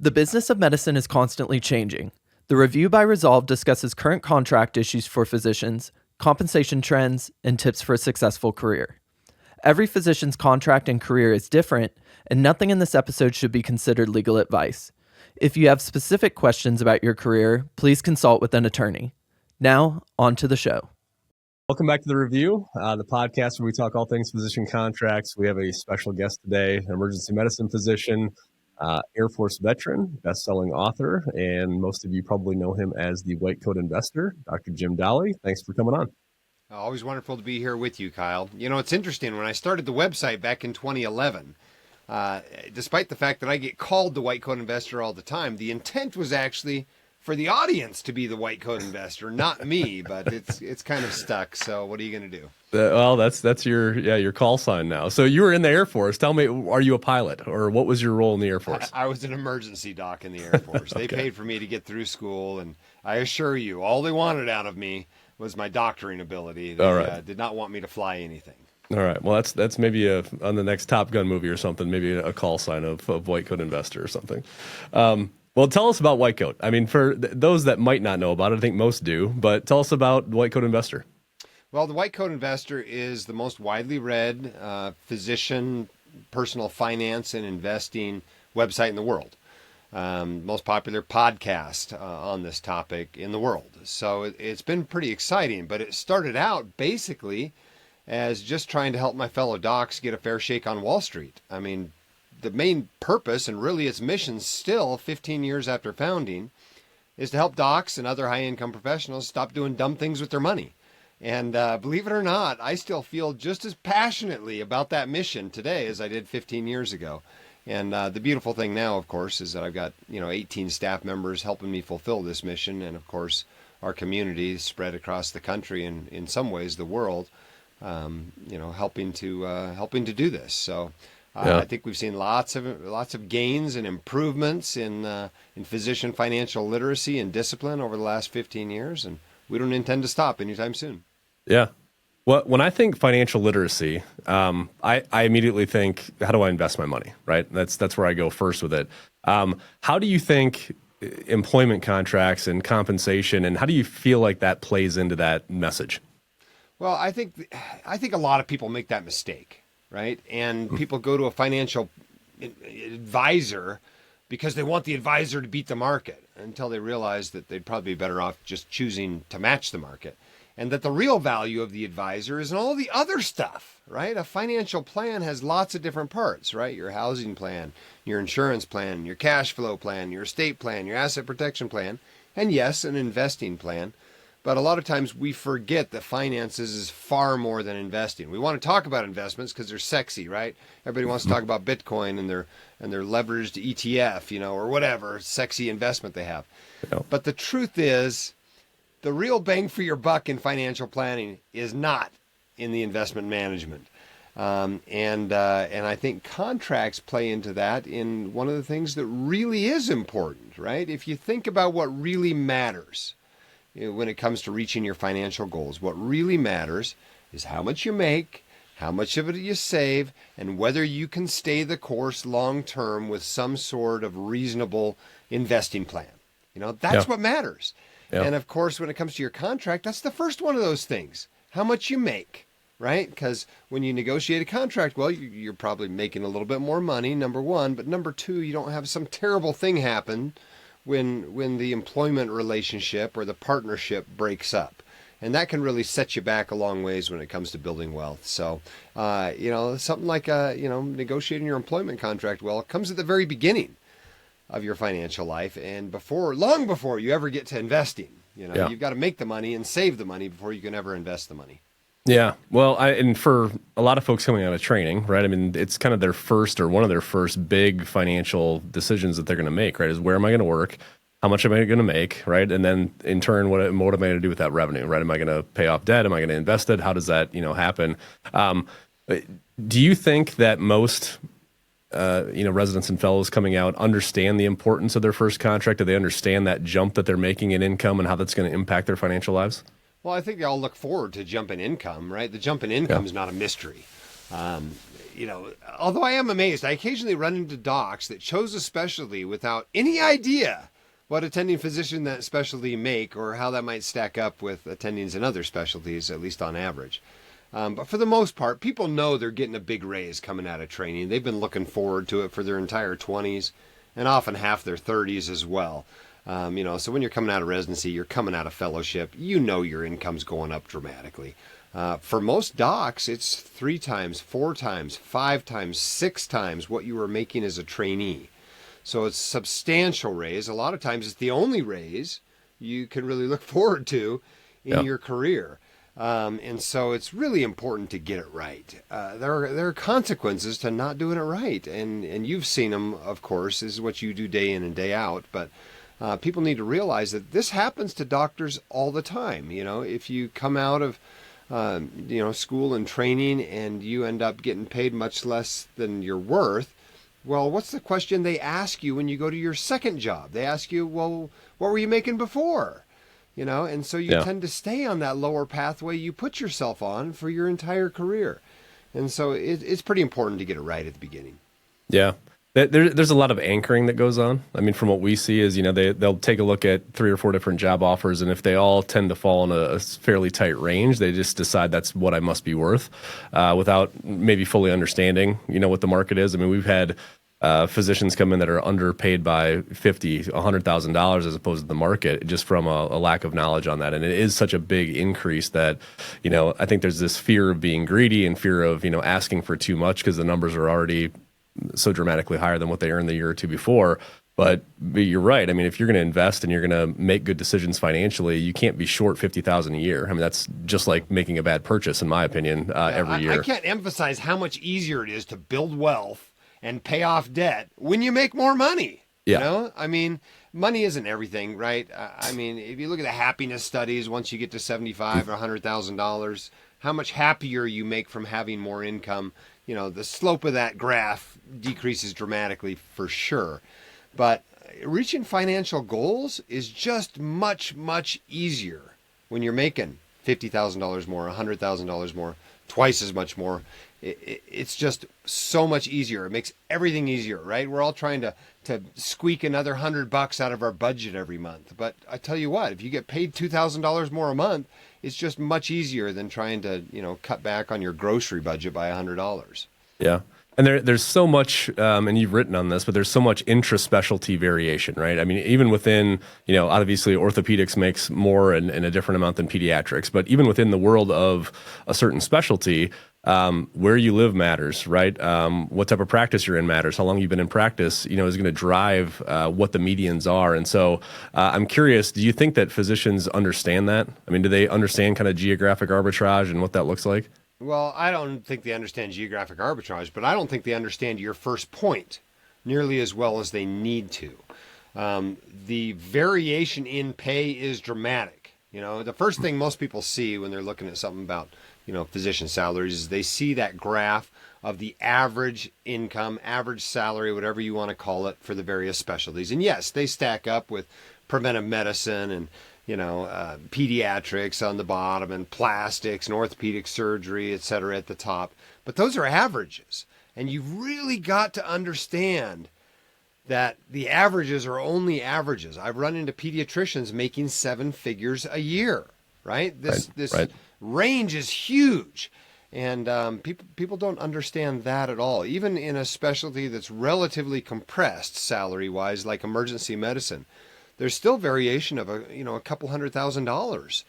The business of medicine is constantly changing. The review by Resolve discusses current contract issues for physicians, compensation trends, and tips for a successful career. Every physician's contract and career is different, and nothing in this episode should be considered legal advice. If you have specific questions about your career, please consult with an attorney. Now, on to the show. Welcome back to The Review, the podcast where we talk all things physician contracts. We have a special guest today, an emergency medicine physician, Air Force veteran, best-selling author, and most of you probably know him as the white coat investor, Dr. Jim Dahle. Thanks for coming on. Always wonderful to be here with you, Kyle. You know, it's interesting. When I started the website back in 2011, despite the fact that I get called the white coat investor all the time, the intent was actually for the audience to be the white coat investor, not me, but it's kind of stuck. So what are you going to do? Well, that's your call sign now. So you were in the Air Force. Tell me, are you a pilot, or what was your role in the Air Force? I was an emergency doc in the Air Force. Okay. They paid for me to get through school, and I assure you, all they wanted out of me was my doctoring ability. They did not want me to fly anything. All right. Well, that's maybe on the next Top Gun movie or something, maybe a call sign of white coat investor or something. Well, tell us about white coat. I mean, for those that might not know about it, I think most do, but tell us about white coat investor. Well, the white coat investor is the most widely read physician, personal finance, and investing website in the world. Most popular podcast on this topic in the world. So it's been pretty exciting, but it started out basically as just trying to help my fellow docs get a fair shake on Wall Street. I mean, the main purpose, and really its mission still 15 years after founding, is to help docs and other high-income professionals stop doing dumb things with their money. And believe it or not, I still feel just as passionately about that mission today as I did 15 years ago. And the beautiful thing now, of course, is that I've got 18 staff members helping me fulfill this mission, and of course, our community spread across the country and in some ways the world, helping to do this. So I think we've seen lots of gains and improvements in physician financial literacy and discipline over the last 15 years, and we don't intend to stop anytime soon. Yeah. Well, when I think financial literacy, I immediately think, how do I invest my money, right? That's where I go first with it. How do you think employment contracts and compensation, and how do you feel like that plays into that message? Well, I think a lot of people make that mistake, right? And people go to a financial advisor because they want the advisor to beat the market, until they realize that they'd probably be better off just choosing to match the market. And that the real value of the advisor is in all the other stuff, right? A financial plan has lots of different parts, right? Your housing plan, your insurance plan, your cash flow plan, your estate plan, your asset protection plan, and yes, an investing plan. But a lot of times we forget that finances is far more than investing. We want to talk about investments because they're sexy, right? Everybody wants to talk about Bitcoin and their leveraged ETF, or whatever sexy investment they have. But the truth is, the real bang for your buck in financial planning is not in the investment management. And I think contracts play into that in one of the things that really is important, right? If you think about what really matters when it comes to reaching your financial goals, what really matters is how much you make, how much of it you save, and whether you can stay the course long term with some sort of reasonable investing plan. That's what matters. Yeah. And of course, when it comes to your contract, that's the first one of those things. How much you make, right? Because when you negotiate a contract, well, you're probably making a little bit more money, number one. But number two, you don't have some terrible thing happen when the employment relationship or the partnership breaks up. And that can really set you back a long ways when it comes to building wealth. So, something like, negotiating your employment contract, well, it comes at the very beginning of your financial life, and long before you ever get to investing. You've got to make the money and save the money before you can ever invest the money. Yeah. Well, and for a lot of folks coming out of training, right? I mean, it's kind of their first or one of their first big financial decisions that they're going to make, right? Is where am I going to work? How much am I going to make, right? And then in turn, what am I going to do with that revenue, right? Am I going to pay off debt? Am I going to invest it? How does that, happen? Do you think that most residents and fellows coming out understand the importance of their first contract? Do they understand that jump that they're making in income and how that's going to impact their financial lives? Well, I think they all look forward to jump in income, right? The jump in income is not a mystery. although I am amazed, I occasionally run into docs that chose a specialty without any idea what attending physician that specialty make or how that might stack up with attendings in other specialties, at least on average. But for the most part, people know they're getting a big raise coming out of training. They've been looking forward to it for their entire 20s and often half their 30s as well. So when you're coming out of residency, you're coming out of fellowship, your income's going up dramatically. For most docs, it's 3 times, 4 times, 5 times, 6 times what you were making as a trainee. So it's a substantial raise. A lot of times it's the only raise you can really look forward to in your career. And so it's really important to get it right. There are consequences to not doing it right. And you've seen them, of course. This is what you do day in and day out. But people need to realize that this happens to doctors all the time. If you come out of school and training and you end up getting paid much less than you're worth, well, what's the question they ask you when you go to your second job? They ask you, well, what were you making before? And so you tend to stay on that lower pathway you put yourself on for your entire career. And so it's pretty important to get it right at the beginning. Yeah. There's a lot of anchoring that goes on. I mean, from what we see is, they'll take a look at 3 or 4 different job offers, and if they all tend to fall in a fairly tight range, they just decide that's what I must be worth, without maybe fully understanding, what the market is. I mean, we've had physicians come in that are underpaid by $50,000, $100,000 as opposed to the market, just from a lack of knowledge on that. And it is such a big increase that, I think there's this fear of being greedy and fear of, asking for too much because the numbers are already so dramatically higher than what they earned the year or two before. But you're right. I mean, if you're going to invest and you're going to make good decisions financially, you can't be short $50,000 a year. I mean, that's just like making a bad purchase, in my opinion, every year. I can't emphasize how much easier it is to build wealth and pay off debt when you make more money. Yeah. I mean, money isn't everything, right? I mean, if you look at the happiness studies, once you get to $75,000 or $100,000, how much happier you make from having more income. The slope of that graph decreases dramatically for sure. But reaching financial goals is just much, much easier when you're making $50,000 more, $100,000 more, twice as much more. It's just so much easier. It makes everything easier, right? We're all trying to squeak another $100 out of our budget every month. But I tell you what, if you get paid $2,000 more a month, it's just much easier than trying to, cut back on your grocery budget by $100. Yeah. And there's so much, and you've written on this, but there's so much intra-specialty variation, right? I mean, even within, obviously orthopedics makes more in a different amount than pediatrics, but even within the world of a certain specialty, where you live matters, right? What type of practice you're in matters. How long you've been in practice, is going to drive what the medians are. And so I'm curious, do you think that physicians understand that? I mean, do they understand kind of geographic arbitrage and what that looks like? Well, I don't think they understand geographic arbitrage, but I don't think they understand your first point nearly as well as they need to. The variation in pay is dramatic. The first thing most people see when they're looking at something about, physician salaries is they see that graph of the average income, average salary, whatever you want to call it, for the various specialties. And yes, they stack up with preventive medicine and pediatrics on the bottom and plastics and orthopedic surgery, et cetera, at the top. But those are averages. And you've really got to understand that the averages are only averages. I've run into pediatricians making 7 figures a year, right? This range is huge. And people don't understand that at all. Even in a specialty that's relatively compressed salary-wise, like emergency medicine, there's still variation of a couple $100,000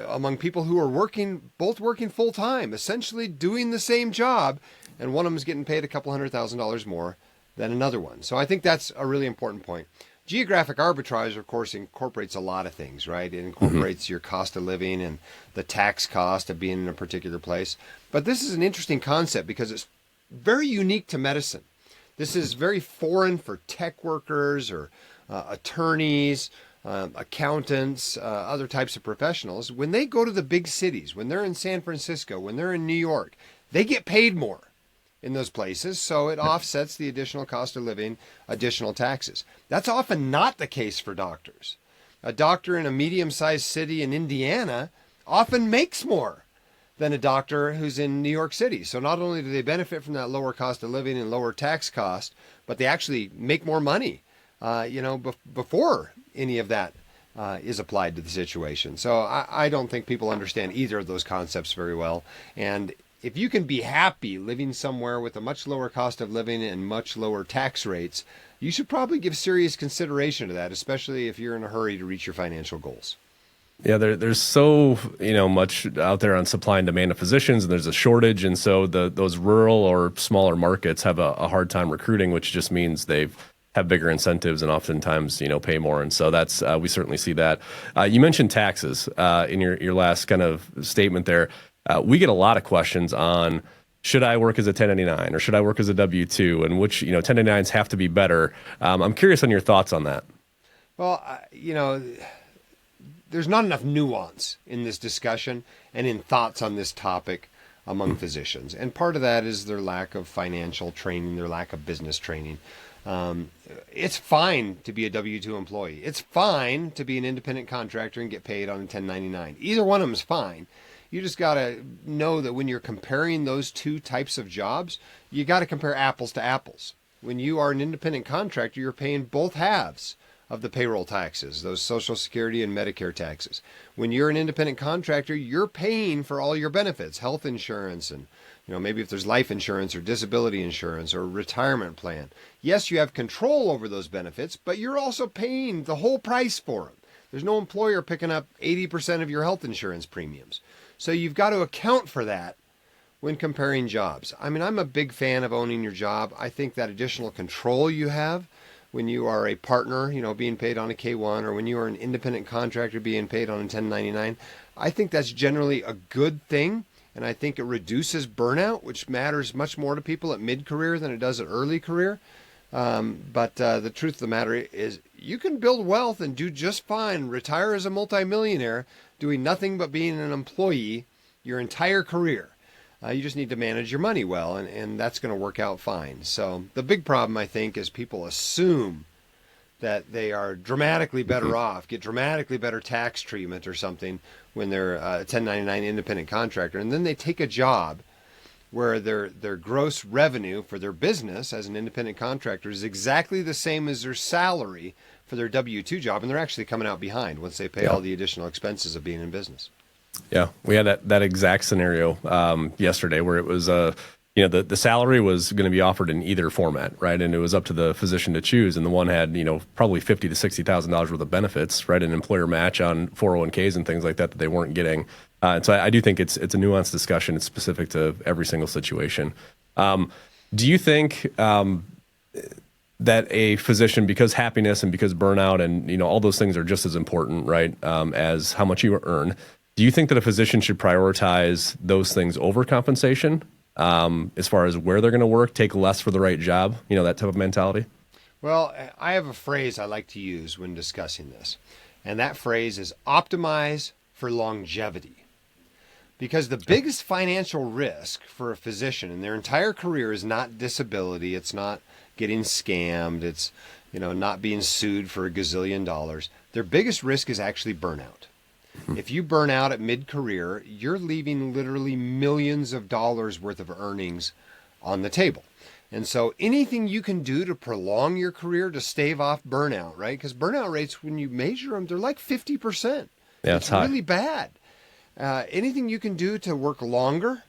among people who are both working full time, essentially doing the same job, and one of them is getting paid a couple $100,000 more than another one. So I think that's a really important point. Geographic arbitrage, of course, incorporates a lot of things, right? It incorporates your cost of living and the tax cost of being in a particular place. But this is an interesting concept because it's very unique to medicine. This is very foreign for tech workers or attorneys, accountants, other types of professionals. When they go to the big cities, when they're in San Francisco, when they're in New York, they get paid more in those places, so it offsets the additional cost of living, additional taxes. That's often not the case for doctors. A doctor in a medium-sized city in Indiana often makes more than a doctor who's in New York City. So not only do they benefit from that lower cost of living and lower tax cost, but they actually make more money, before any of that is applied to the situation. So I don't think people understand either of those concepts very well. And if you can be happy living somewhere with a much lower cost of living and much lower tax rates, you should probably give serious consideration to that, especially if you're in a hurry to reach your financial goals. Yeah, there's so much out there on supply and demand of physicians, and there's a shortage, and so those rural or smaller markets have a hard time recruiting, which just means they have bigger incentives and oftentimes pay more, and so that's we certainly see that. You mentioned taxes in your last kind of statement there. We get a lot of questions on, should I work as a 1099 or should I work as a W-2, and which 1099s have to be better. I'm curious on your thoughts on that. Well, there's not enough nuance in this discussion and in thoughts on this topic among physicians. And part of that is their lack of financial training, their lack of business training. It's fine to be a W-2 employee. It's fine to be an independent contractor and get paid on a 1099. Either one of them is fine. You just got to know that when you're comparing those two types of jobs, you got to compare apples to apples. When you are an independent contractor, you're paying both halves of the payroll taxes, those Social Security and Medicare taxes. When you're an independent contractor, you're paying for all your benefits, health insurance, and maybe if there's life insurance or disability insurance or retirement plan. Yes, you have control over those benefits, but you're also paying the whole price for them. There's no employer picking up 80% of your health insurance premiums. So you've got to account for that when comparing jobs. I mean, I'm a big fan of owning your job. I think that additional control you have when you are a partner, being paid on a K-1, or when you are an independent contractor being paid on a 1099, I think that's generally a good thing. And I think it reduces burnout, which matters much more to people at mid-career than it does at early career. But the truth of the matter is you can build wealth and do just fine, retire as a multimillionaire, doing nothing but being an employee your entire career. You just need to manage your money well, and that's going to work out fine. So the big problem, I think, is people assume that they are dramatically better off, get dramatically better tax treatment or something when they're a 1099 independent contractor. And then they take a job where their gross revenue for their business as an independent contractor is exactly the same as their salary for their W-2 job, and they're actually coming out behind once they pay all the additional expenses of being in business. Yeah, we had that exact scenario yesterday where it was, the salary was going to be offered in either format, right? And it was up to the physician to choose. And the one had, probably $50,000 to $60,000 worth of benefits, right? An employer match on 401ks and things like that they weren't getting. And so I do think it's a nuanced discussion. It's specific to every single situation. Do you think that a physician, because happiness and because burnout and all those things are just as important, right, as how much you earn? Do you think that a physician should prioritize those things over compensation as far as where they're going to work, take less for the right job, that type of mentality? Well, I have a phrase I like to use when discussing this, and that phrase is optimize for longevity. Because the biggest financial risk for a physician in their entire career is not disability, it's not getting scammed, it's not being sued for a gazillion dollars. Their biggest risk is actually burnout. If you burn out at mid-career, you're leaving literally millions of dollars worth of earnings on the table. And so anything you can do to prolong your career to stave off burnout, right? Because burnout rates, when you measure them, they're like 50%. Yeah, it's high. Really bad. Anything you can do to work longer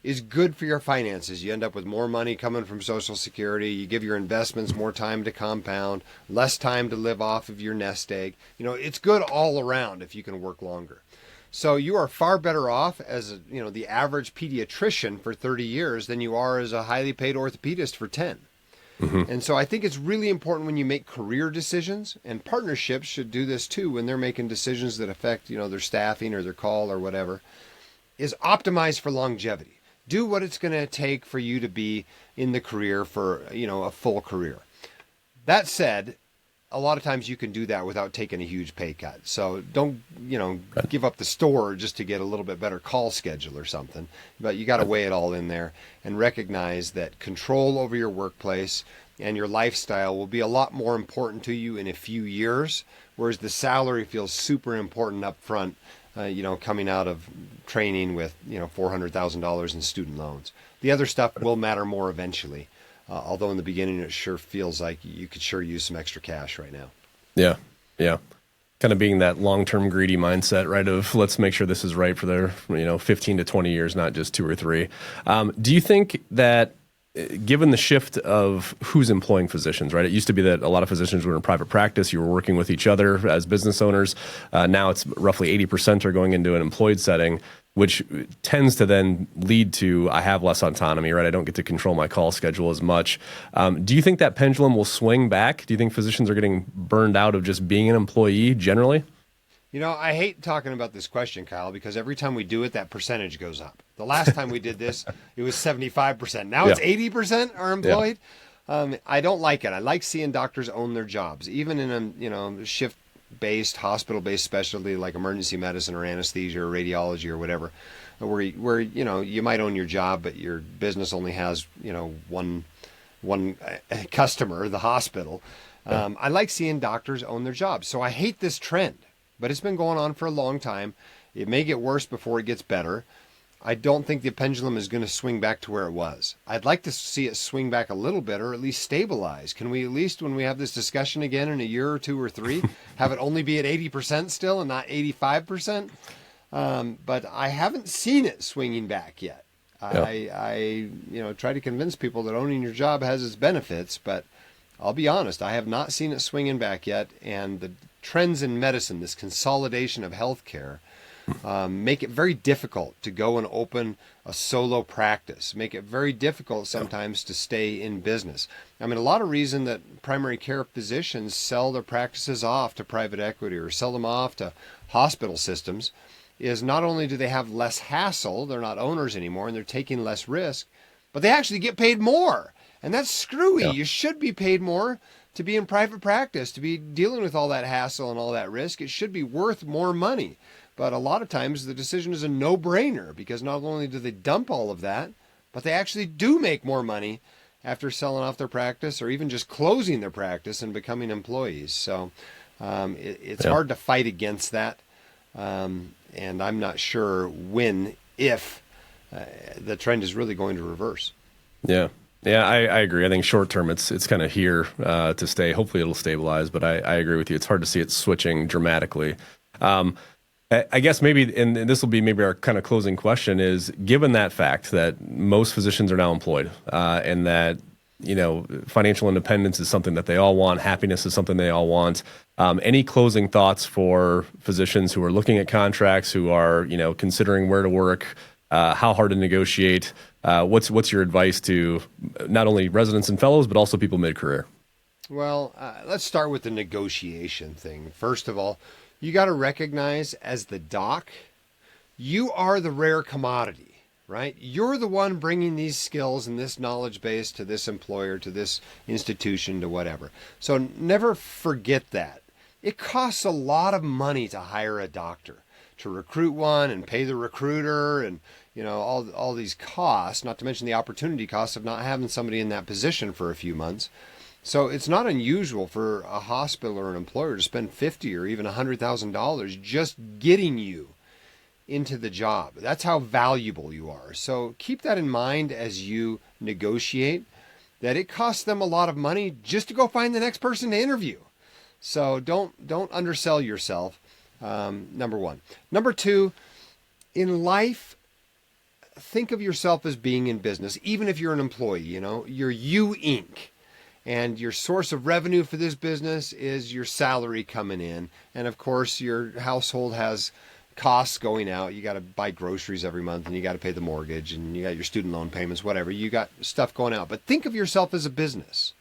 is good for your finances. You end up with more money coming from Social Security. You give your investments more time to compound, less time to live off of your nest egg. It's good all around if you can work longer. So you are far better off as the average pediatrician for 30 years than you are as a highly paid orthopedist for 10. And so I think it's really important when you make career decisions, and partnerships should do this too when they're making decisions that affect their staffing or their call or whatever, is optimize for longevity. Do what it's going to take for you to be in the career for, a full career. That said, a lot of times you can do that without taking a huge pay cut. So don't, give up the store just to get a little bit better call schedule or something. But you got to weigh it all in there and recognize that control over your workplace and your lifestyle will be a lot more important to you in a few years, whereas the salary feels super important up front, coming out of training with, $400,000 in student loans. The other stuff will matter more eventually, although in the beginning it sure feels like you could sure use some extra cash right now. Yeah. Yeah. Kind of being that long-term greedy mindset, right? Of let's make sure this is right for their, 15 to 20 years, not just 2 or 3. Do you think that given the shift of who's employing physicians, right? It used to be that a lot of physicians were in private practice. You were working with each other as business owners. Now it's roughly 80% are going into an employed setting, which tends to then lead to I have less autonomy, right? I don't get to control my call schedule as much. Do you think that pendulum will swing back? Do you think physicians are getting burned out of just being an employee generally? I hate talking about this question, Kyle, because every time we do it, that percentage goes up. The last time we did this, it was 75%. Now it's 80% are employed. Yeah. I don't like it. I like seeing doctors own their jobs, even in a shift-based, hospital-based specialty like emergency medicine or anesthesia or radiology or whatever, where you might own your job, but your business only has one customer, the hospital. I like seeing doctors own their jobs. So I hate this trend. But it's been going on for a long time. It may get worse before it gets better. I don't think the pendulum is going to swing back to where it was. I'd like to see it swing back a little bit or at least stabilize. Can we at least, when we have this discussion again in a year or 2 or 3, have it only be at 80% still and not 85%? But I haven't seen it swinging back yet. I try to convince people that owning your job has its benefits, but I'll be honest, I have not seen it swinging back yet. And the trends in medicine, this consolidation of healthcare, make it very difficult to go and open a solo practice, make it very difficult sometimes to stay in business. I mean, a lot of reason that primary care physicians sell their practices off to private equity or sell them off to hospital systems is not only do they have less hassle, they're not owners anymore and they're taking less risk, but they actually get paid more. And that's screwy. Yeah. You should be paid more to be in private practice, to be dealing with all that hassle and all that risk. It should be worth more money. But a lot of times the decision is a no-brainer because not only do they dump all of that, but they actually do make more money after selling off their practice or even just closing their practice and becoming employees. So it's hard to fight against that. And I'm not sure if the trend is really going to reverse. Yeah. Yeah, I agree. I think short term, it's kind of here to stay. Hopefully it'll stabilize, but I agree with you. It's hard to see it switching dramatically. I guess maybe, and this will be maybe our kind of closing question is, given that fact that most physicians are now employed and that, financial independence is something that they all want, happiness is something they all want, any closing thoughts for physicians who are looking at contracts, who are, considering where to work, how hard to negotiate? What's your advice to not only residents and fellows, but also people mid-career? Well, let's start with the negotiation thing. First of all, you got to recognize as the doc, you are the rare commodity, right? You're the one bringing these skills and this knowledge base to this employer, to this institution, to whatever. So never forget that. It costs a lot of money to hire a doctor, to recruit one and pay the recruiter and all these costs, not to mention the opportunity costs of not having somebody in that position for a few months. So it's not unusual for a hospital or an employer to spend $50,000 or even $100,000 just getting you into the job. That's how valuable you are. So keep that in mind as you negotiate, that it costs them a lot of money just to go find the next person to interview. So don't undersell yourself, number one. Number two, in life, think of yourself as being in business, even if you're an employee, you're You Inc. And your source of revenue for this business is your salary coming in. And of course, your household has costs going out. You got to buy groceries every month and you got to pay the mortgage and you got your student loan payments, whatever. You got stuff going out. But think of yourself as a business.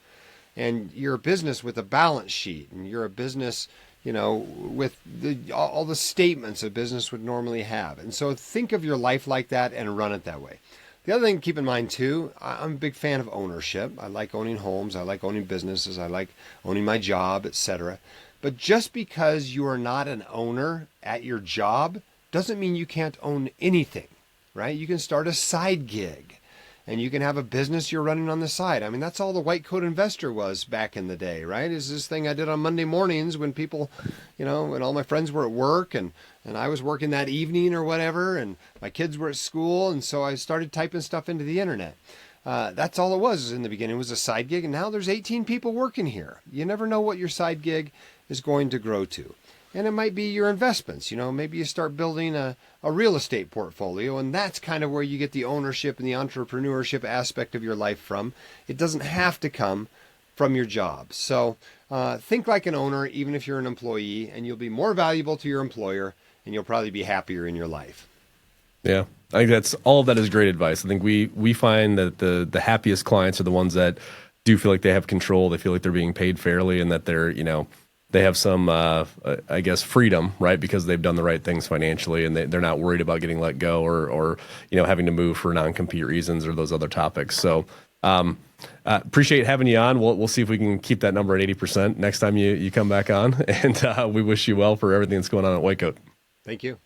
And you're a business with a balance sheet. And you're a business, with all the statements a business would normally have. And so think of your life like that and run it that way. The other thing to keep in mind, too, I'm a big fan of ownership. I like owning homes. I like owning businesses. I like owning my job, etc. But just because you are not an owner at your job doesn't mean you can't own anything, right? You can start a side gig and you can have a business you're running on the side. I mean, that's all the white coat investor was back in the day, right? Is this thing I did on Monday mornings when people, when all my friends were at work and I was working that evening or whatever, and my kids were at school, and so I started typing stuff into the internet. That's all it was in the beginning. It was a side gig, and now there's 18 people working here. You never know what your side gig is going to grow to. And it might be your investments. Maybe you start building a real estate portfolio, and that's kind of where you get the ownership and the entrepreneurship aspect of your life from. It doesn't have to come from your job. So think like an owner, even if you're an employee, and you'll be more valuable to your employer, and you'll probably be happier in your life. Yeah, I think that's all of that is great advice. I think we find that the happiest clients are the ones that do feel like they have control. They feel like they're being paid fairly, and that they're they have some I guess freedom, right? Because they've done the right things financially, and they're not worried about getting let go or having to move for non-compete reasons or those other topics. So appreciate having you on. We'll see if we can keep that number at 80% next time you come back on. And we wish you well for everything that's going on at Whitecoat. Thank you.